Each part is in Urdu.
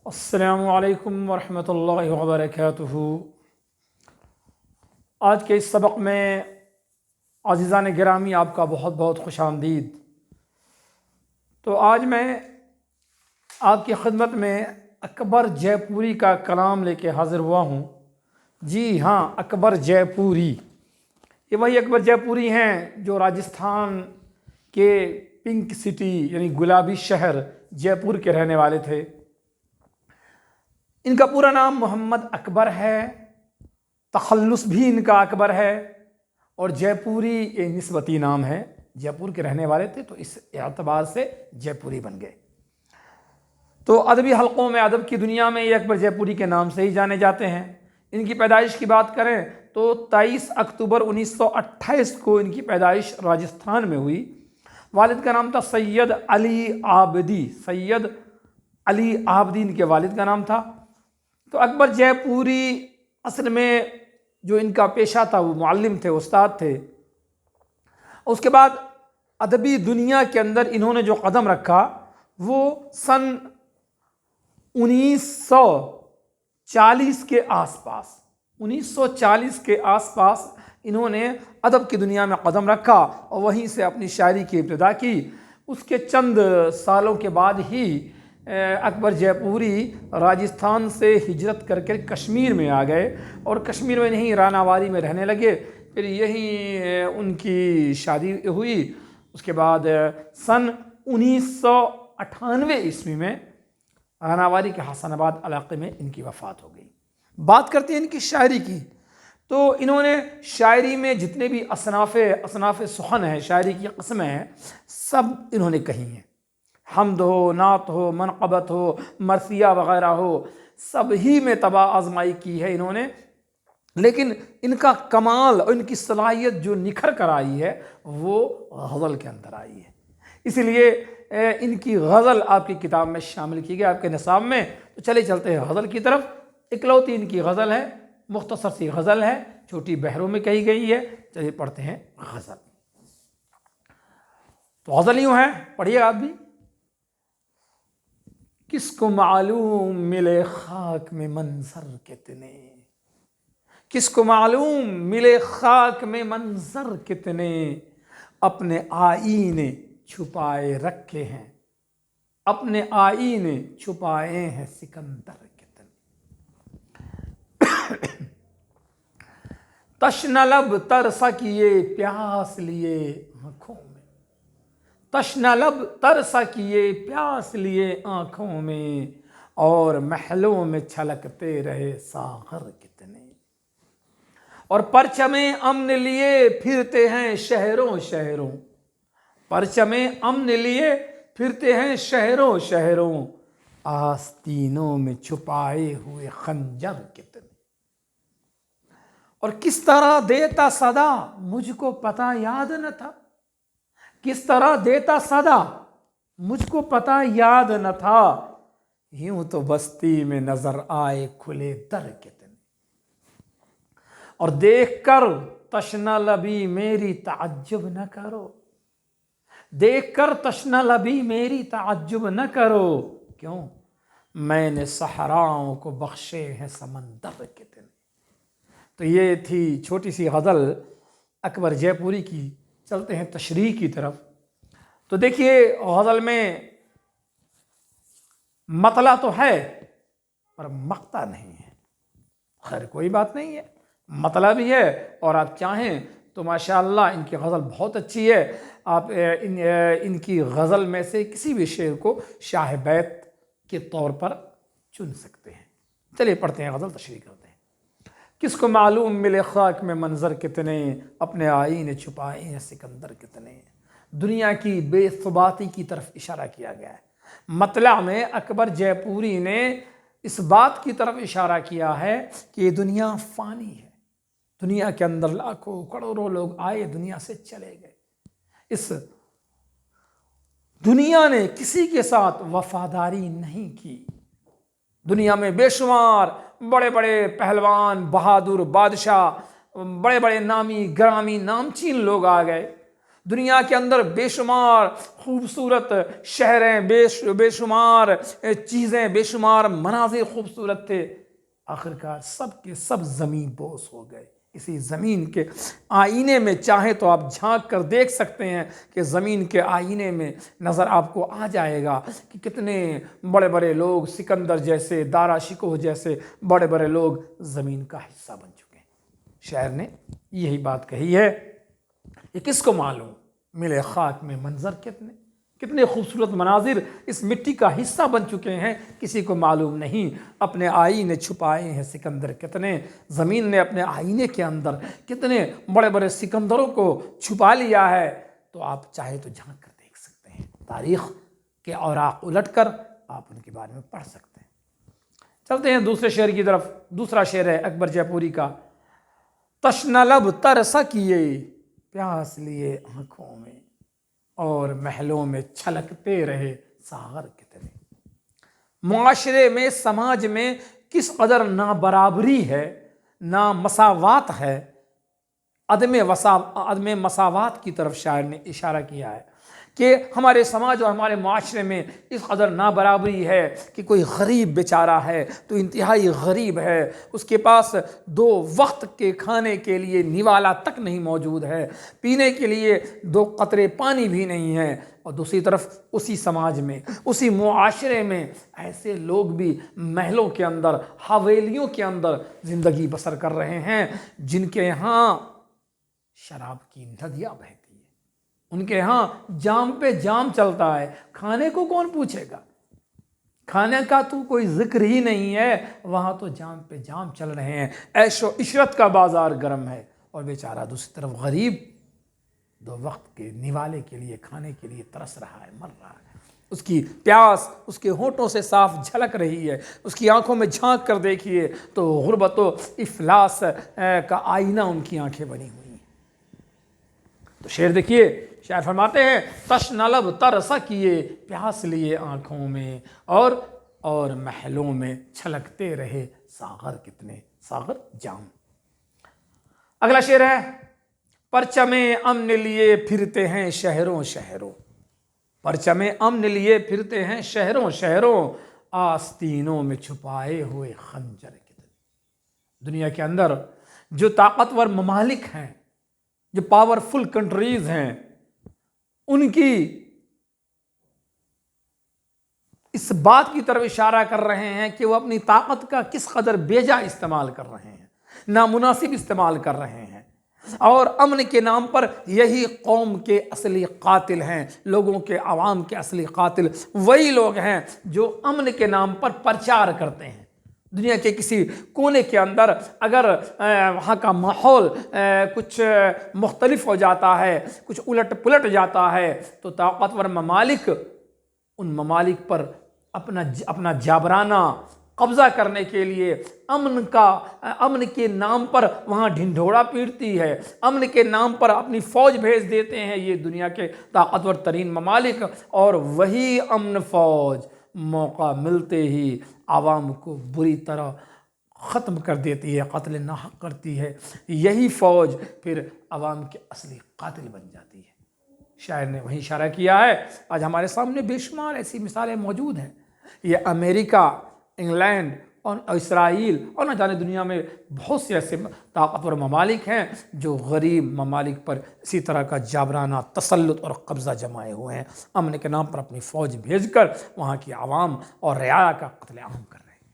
السلام علیکم ورحمۃ اللہ وبرکاتہ۔ آج کے اس سبق میں عزیزان گرامی آپ کا بہت بہت خوش آمدید۔ تو آج میں آپ کی خدمت میں اکبر جے پوری کا کلام لے کے حاضر ہوا ہوں۔ جی ہاں، اکبر جے پوری، یہ وہی اکبر جے پوری ہیں جو راجستھان کے پنک سٹی یعنی گلابی شہر جے پور کے رہنے والے تھے۔ ان کا پورا نام محمد اکبر ہے، تخلص بھی ان کا اکبر ہے، اور جے پوری یہ نسبتی نام ہے۔ جے پور کے رہنے والے تھے تو اس اعتبار سے جے پوری بن گئے۔ تو ادبی حلقوں میں، ادب کی دنیا میں یہ اکبر جے پوری کے نام سے ہی جانے جاتے ہیں۔ ان کی پیدائش کی بات کریں تو 23 اکتوبر 1928 کو ان کی پیدائش راجستھان میں ہوئی۔ والد کا نام تھا سید علی آبدی، سید علی آبدی ان کے والد کا نام تھا۔ تو اکبر جے پوری اصل میں جو ان کا پیشہ تھا وہ معلم تھے، استاد تھے۔ اس کے بعد ادبی دنیا کے اندر انہوں نے جو قدم رکھا وہ سن 1940 کے آس پاس انہوں نے ادب کی دنیا میں قدم رکھا اور وہیں سے اپنی شاعری کی ابتدا کی۔ اس کے چند سالوں کے بعد ہی اکبر جے پوری راجستھان سے ہجرت کر کے کشمیر میں آ گئے، اور کشمیر میں نہیں راناواری میں رہنے لگے۔ پھر یہیں ان کی شادی ہوئی۔ اس کے بعد سن 1998 عیسوی میں راناواری کے حسن آباد علاقے میں ان کی وفات ہو گئی۔ بات کرتے ہیں ان کی شاعری کی، تو انہوں نے شاعری میں جتنے بھی اصناف سخن ہیں، شاعری کی قسمیں ہیں، سب انہوں نے کہی ہیں۔ حمد ہو، نعت ہو، منقبت ہو، مرثیہ وغیرہ ہو، سب ہی میں طبع آزمائی کی ہے انہوں نے۔ لیکن ان کا کمال اور ان کی صلاحیت جو نکھر کر آئی ہے وہ غزل کے اندر آئی ہے۔ اس لیے ان کی غزل آپ کی کتاب میں شامل کی گئی، آپ کے نصاب میں۔ تو چلے چلتے ہیں غزل کی طرف۔ اکلوتی ان کی غزل ہے، مختصر سی غزل ہے، چھوٹی بحروں میں کہی گئی ہے۔ چلیے پڑھتے ہیں غزل۔ تو غزل یوں ہے، پڑھیے آپ بھی۔ کس کو معلوم ملے خاک میں منظر کتنے، کس کو معلوم ملے خاک میں منظر کتنے، اپنے آئینے چھپائے رکھے ہیں، اپنے آئینے چھپائے ہیں سکندر کتنے۔ تشنہ لب ترسا کیے پیاس لیے آنکھوں میں، تشنہ لب ترسا کیے پیاس لیے آنکھوں میں، اور محلوں میں چھلکتے رہے ساغر کتنے، اور پرچم امن لیے پھرتے ہیں شہروں شہروں، پرچم امن لیے پھرتے ہیں شہروں شہروں، آستینوں میں چھپائے ہوئے خنجر کتنے، اور کس طرح دیتا صدا مجھ کو پتہ یاد نہ تھا، کس طرح دیتا صدا مجھ کو پتہ یاد نہ تھا، یوں تو بستی میں نظر آئے کھلے در کتنے، اور دیکھ کر تشنہ لبی میری تعجب نہ کرو، دیکھ کر تشنہ لبی میری تعجب نہ کرو، کیوں میں نے صحراؤں کو بخشے ہیں سمندر کتنے۔ تو یہ تھی چھوٹی سی غزل اکبر جے پوری کی۔ چلتے ہیں تشریح کی طرف۔ تو دیکھیے غزل میں مطلع تو ہے پر مقطع نہیں ہے۔ خیر کوئی بات نہیں ہے، مطلع بھی ہے، اور آپ چاہیں تو ماشاءاللہ ان کی غزل بہت اچھی ہے۔ آپ ان کی غزل میں سے کسی بھی شعر کو شاہ بیت کے طور پر چن سکتے ہیں۔ چلیے پڑھتے ہیں غزل، تشریح کرتے ہیں۔ کس کو معلوم ملے خاک میں منظر کتنے، اپنے آئینے چھپائے ہیں سکندر کتنے۔ دنیا کی بے ثباتی کی طرف اشارہ کیا گیا ہے۔ مطلع میں اکبر جے پوری نے اس بات کی طرف اشارہ کیا ہے کہ یہ دنیا فانی ہے، دنیا کے اندر لاکھوں کروڑوں لوگ آئے، دنیا سے چلے گئے۔ اس دنیا نے کسی کے ساتھ وفاداری نہیں کی۔ دنیا میں بے شمار بڑے بڑے پہلوان، بہادر بادشاہ، بڑے بڑے نامی گرامی نامچین لوگ آ گئے، دنیا کے اندر بے شمار خوبصورت شہریں، بے شمار چیزیں، بے شمار مناظر خوبصورت تھے، آخرکار سب کے سب زمین بوس ہو گئے۔ اسی زمین کے آئینے میں چاہیں تو آپ جھانک کر دیکھ سکتے ہیں کہ زمین کے آئینے میں نظر آپ کو آ جائے گا کہ کتنے بڑے بڑے لوگ، سکندر جیسے، دارا شکوہ جیسے بڑے بڑے لوگ زمین کا حصہ بن چکے ہیں۔ شاعر نے یہی بات کہی ہے، یہ کس کو معلوم ملے خاک میں منظر کتنے خوبصورت مناظر اس مٹی کا حصہ بن چکے ہیں، کسی کو معلوم نہیں۔ اپنے آئینے چھپائے ہیں سکندر کتنے، زمین نے اپنے آئینے کے اندر کتنے بڑے بڑے سکندروں کو چھپا لیا ہے۔ تو آپ چاہے تو جھانک کر دیکھ سکتے ہیں، تاریخ کے اوراق الٹ کر آپ ان کے بارے میں پڑھ سکتے ہیں۔ چلتے ہیں دوسرے شعر کی طرف۔ دوسرا شعر ہے اکبر جے پوری کا، تشنہ لب ترسا کیے پیاس لیے آنکھوں میں، اور محلوں میں چھلکتے رہے ساغر کتنے۔ معاشرے میں، سماج میں کس قدر نابرابری ہے، نامساوات ہے، عدم مساوات کی طرف شاعر نے اشارہ کیا ہے کہ ہمارے سماج اور ہمارے معاشرے میں اس قدر نابرابری ہے کہ کوئی غریب بیچارہ ہے تو انتہائی غریب ہے، اس کے پاس 2 وقت کے کھانے کے لیے نوالا تک نہیں موجود ہے، پینے کے لیے 2 قطرے پانی بھی نہیں ہے، اور دوسری طرف اسی سماج میں، اسی معاشرے میں ایسے لوگ بھی محلوں کے اندر، حویلیوں کے اندر زندگی بسر کر رہے ہیں جن کے ہاں شراب کی ندیاں بہتی ہیں، ان کے ہاں جام پہ جام چلتا ہے، کھانے کو کون پوچھے گا، کھانے کا تو کوئی ذکر ہی نہیں ہے، وہاں تو جام پہ جام چل رہے ہیں، عیش و عشرت کا بازار گرم ہے، اور بیچارہ دوسری طرف غریب 2 وقت کے نوالے کے لیے، کھانے کے لیے ترس رہا ہے، مر رہا ہے، اس کی پیاس اس کے ہونٹوں سے صاف جھلک رہی ہے، اس کی آنکھوں میں جھانک کر دیکھیے تو غربت و افلاس کا آئینہ ان کی آنکھیں بنی ہوئی ہیں۔ تو شعر دیکھیے، شاعر فرماتے ہیں تشنہ لب ترسا کیے پیاس لیے آنکھوں میں، اور محلوں میں چھلکتے رہے ساغر کتنے، ساغر جام۔ اگلا شعر ہے، پرچم امن لیے پھرتے ہیں شہروں شہروں، پرچم امن لیے پھرتے ہیں شہروں شہروں، آستینوں میں چھپائے ہوئے خنجر کتنے۔ دنیا کے اندر جو طاقتور ممالک ہیں، جو پاورفل کنٹریز ہیں، ان کی اس بات کی طرف اشارہ کر رہے ہیں کہ وہ اپنی طاقت کا کس قدر بیجا استعمال کر رہے ہیں، نامناسب استعمال کر رہے ہیں، اور امن کے نام پر یہی قوم کے اصلی قاتل ہیں، لوگوں کے، عوام کے اصلی قاتل وہی لوگ ہیں جو امن کے نام پر پرچار کرتے ہیں۔ دنیا کے کسی کونے کے اندر اگر وہاں کا ماحول کچھ مختلف ہو جاتا ہے، کچھ الٹ پلٹ جاتا ہے، تو طاقتور ممالک ان ممالک پر اپنا جابرانہ قبضہ کرنے کے لیے امن کے نام پر وہاں ڈھنڈورا پیٹتی ہے، امن کے نام پر اپنی فوج بھیج دیتے ہیں یہ دنیا کے طاقتور ترین ممالک، اور وہی امن فوج موقع ملتے ہی عوام کو بری طرح ختم کر دیتی ہے، قتل ناحق کرتی ہے، یہی فوج پھر عوام کے اصلی قاتل بن جاتی ہے۔ شاعر نے وہیں اشارہ کیا ہے، آج ہمارے سامنے بے شمار ایسی مثالیں موجود ہیں، یہ امریکہ، انگلینڈ اور اسرائیل اور نہ جانے دنیا میں بہت سے ایسے طاقتور ممالک ہیں جو غریب ممالک پر اسی طرح کا جابرانہ تسلط اور قبضہ جمائے ہوئے ہیں، امن کے نام پر اپنی فوج بھیج کر وہاں کی عوام اور رعایا کا قتل عام کر رہے ہیں۔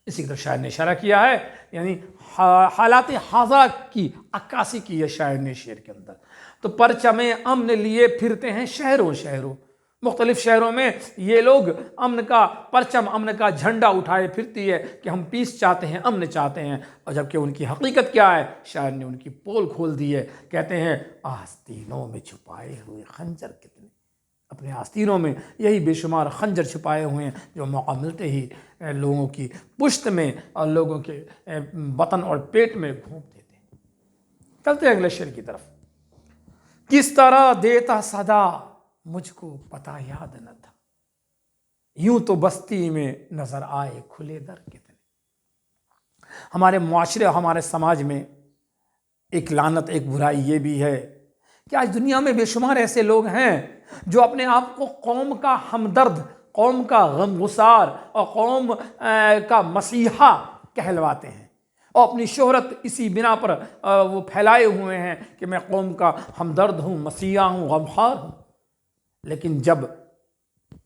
اسی طرح شاعر نے اشارہ کیا ہے، یعنی حالات حاضرہ کی عکاسی کی ہے شاعر نے شعر کے اندر۔ تو پرچم امن لیے پھرتے ہیں شہروں شہروں، مختلف شہروں میں یہ لوگ امن کا پرچم، امن کا جھنڈا اٹھائے پھرتی ہے کہ ہم پیس چاہتے ہیں، امن چاہتے ہیں، اور جبکہ ان کی حقیقت کیا ہے، شاعر نے ان کی پول کھول دی ہے، کہتے ہیں آستینوں میں چھپائے ہوئے خنجر کتنے، اپنے آستینوں میں یہی بے شمار خنجر چھپائے ہوئے ہیں جو موقع ملتے ہی لوگوں کی پشت میں اور لوگوں کے بطن اور پیٹ میں گھونپ دیتے ہیں۔ چلتے ہیں اگلے شعر کی طرف۔ کس طرح دیتا صدا مجھ کو پتہ یاد نہ تھا، یوں تو بستی میں نظر آئے کھلے در کتنے۔ ہمارے معاشرے، ہمارے سماج میں ایک لعنت، ایک برائی یہ بھی ہے کہ آج دنیا میں بے شمار ایسے لوگ ہیں جو اپنے آپ کو قوم کا ہمدرد، قوم کا غم گسار اور قوم کا مسیحا کہلواتے ہیں، اور اپنی شہرت اسی بنا پر وہ پھیلائے ہوئے ہیں کہ میں قوم کا ہمدرد ہوں، مسیحا ہوں، غمخوار ہوں۔ لیکن جب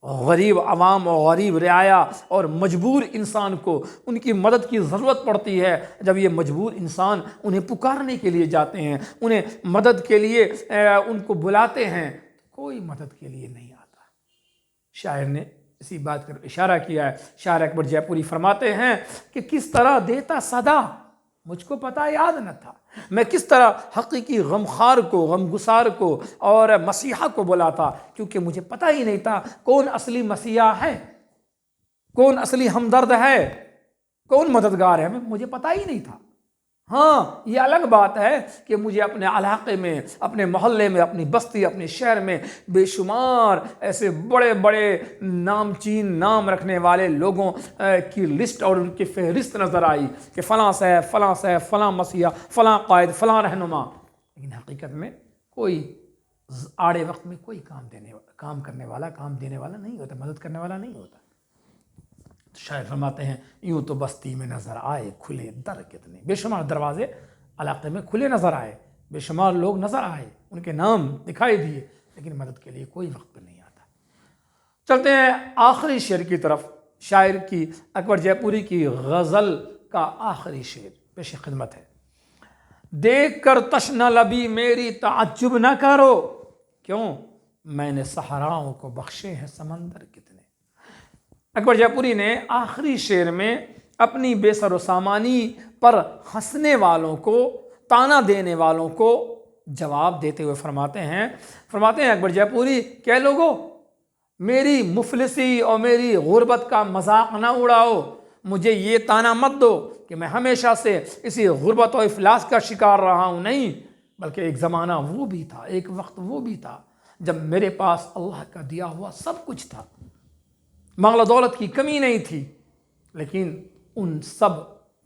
غریب عوام اور غریب رعایا اور مجبور انسان کو ان کی مدد کی ضرورت پڑتی ہے، جب یہ مجبور انسان انہیں پکارنے کے لیے جاتے ہیں، انہیں مدد کے لیے ان کو بلاتے ہیں، کوئی مدد کے لیے نہیں آتا۔ شاعر نے اسی بات پر اشارہ کیا ہے۔ شاعر اکبر جے پوری فرماتے ہیں کہ کس طرح دیتا صدا مجھ کو پتہ یاد نہ تھا، میں کس طرح حقیقی غمخوار کو، غم گسار کو اور مسیحا کو بلاتا، کیونکہ مجھے پتہ ہی نہیں تھا کون اصلی مسیحا ہے، کون اصلی ہمدرد ہے، کون مددگار ہے، مجھے پتہ ہی نہیں تھا۔ ہاں، یہ الگ بات ہے کہ مجھے اپنے علاقے میں، اپنے محلے میں، اپنی بستی، اپنے شہر میں بے شمار ایسے بڑے بڑے نامچین نام رکھنے والے لوگوں کی لسٹ اور ان کی فہرست نظر آئی کہ فلاں صاحب، فلاں صاحب، فلاں مسیحا، فلاں قائد، فلاں رہنما، لیکن حقیقت میں کوئی آڑے وقت میں کوئی کام کرنے والا، کام دینے والا نہیں ہوتا، مدد کرنے والا نہیں ہوتا۔ شاعر فرماتے ہیں یوں تو بستی میں نظر آئے کھلے در کتنے، بے شمار دروازے علاقے میں کھلے نظر آئے، بے شمار لوگ نظر آئے، ان کے نام دکھائی دیے، لیکن مدد کے لیے کوئی وقت پہ نہیں آتا۔ چلتے ہیں آخری شعر کی طرف۔ شاعر کی اکبر جے پوری کی غزل کا آخری شعر پیش خدمت ہے۔ دیکھ کر تشنہ لبی میری تعجب نہ کرو، کیوں میں نے صحراؤں کو بخشے ہیں سمندر کتنے۔ اکبر جے پوری نے آخری شعر میں اپنی بے سر و سامانی پر ہنسنے والوں کو، تانا دینے والوں کو جواب دیتے ہوئے فرماتے ہیں اکبر جے پوری، کہ لوگو میری مفلسی اور میری غربت کا مذاق نہ اڑاؤ، مجھے یہ تانا مت دو کہ میں ہمیشہ سے اسی غربت و افلاس کا شکار رہا ہوں، نہیں، بلکہ ایک زمانہ وہ بھی تھا، ایک وقت وہ بھی تھا جب میرے پاس اللہ کا دیا ہوا سب کچھ تھا، مال و دولت کی کمی نہیں تھی، لیکن ان سب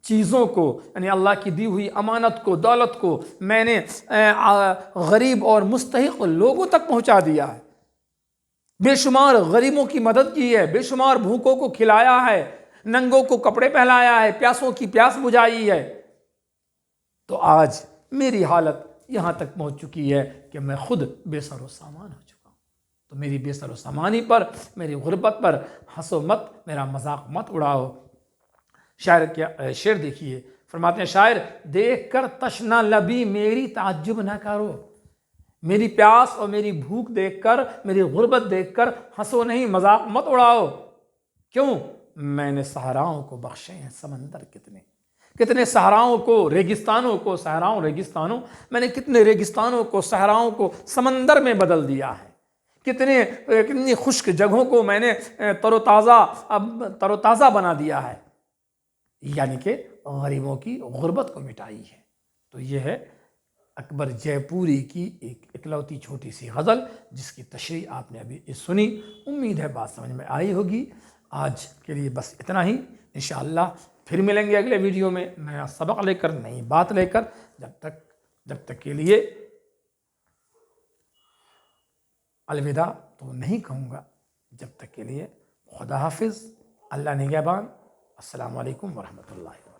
چیزوں کو، یعنی اللہ کی دی ہوئی امانت کو، دولت کو میں نے غریب اور مستحق لوگوں تک پہنچا دیا ہے، بے شمار غریبوں کی مدد کی ہے، بے شمار بھوکوں کو کھلایا ہے، ننگوں کو کپڑے پہنایا ہے، پیاسوں کی پیاس بجھائی ہے۔ تو آج میری حالت یہاں تک پہنچ چکی ہے کہ میں خود بے سر و سامان ہو چکا ہوں، تو میری بے سر و سامانی پر، میری غربت پر ہنسو مت، میرا مذاق مت اڑاؤ۔ شاعر کیا شعر دیکھیے، فرماتے ہیں شاعر، دیکھ کر تشنہ لبی میری تعجب نہ کرو، میری پیاس اور میری بھوک دیکھ کر، میری غربت دیکھ کر ہنسو نہیں، مذاق مت اڑاؤ، کیوں میں نے صحراؤں کو بخشے ہیں سمندر کتنے، کتنے صحراؤں کو، ریگستانوں کو، صحراؤں ریگستانوں، میں نے کتنے ریگستانوں کو، صحراؤں کو سمندر میں بدل دیا ہے، کتنی خشک جگہوں کو میں نے تر و تازہ بنا دیا ہے، یعنی کہ غریبوں کی غربت کو مٹائی ہے۔ تو یہ ہے اکبر جے پوری کی ایک اکلوتی چھوٹی سی غزل، جس کی تشریح آپ نے ابھی سنی۔ امید ہے بات سمجھ میں آئی ہوگی۔ آج کے لیے بس اتنا ہی، انشاءاللہ پھر ملیں گے اگلے ویڈیو میں نیا سبق لے کر، نئی بات لے کر۔ جب تک کے لیے الوداع تو نہیں کہوں گا، جب تک کے لیے خدا حافظ، اللہ نگہبان، السلام علیکم ورحمۃ اللہ۔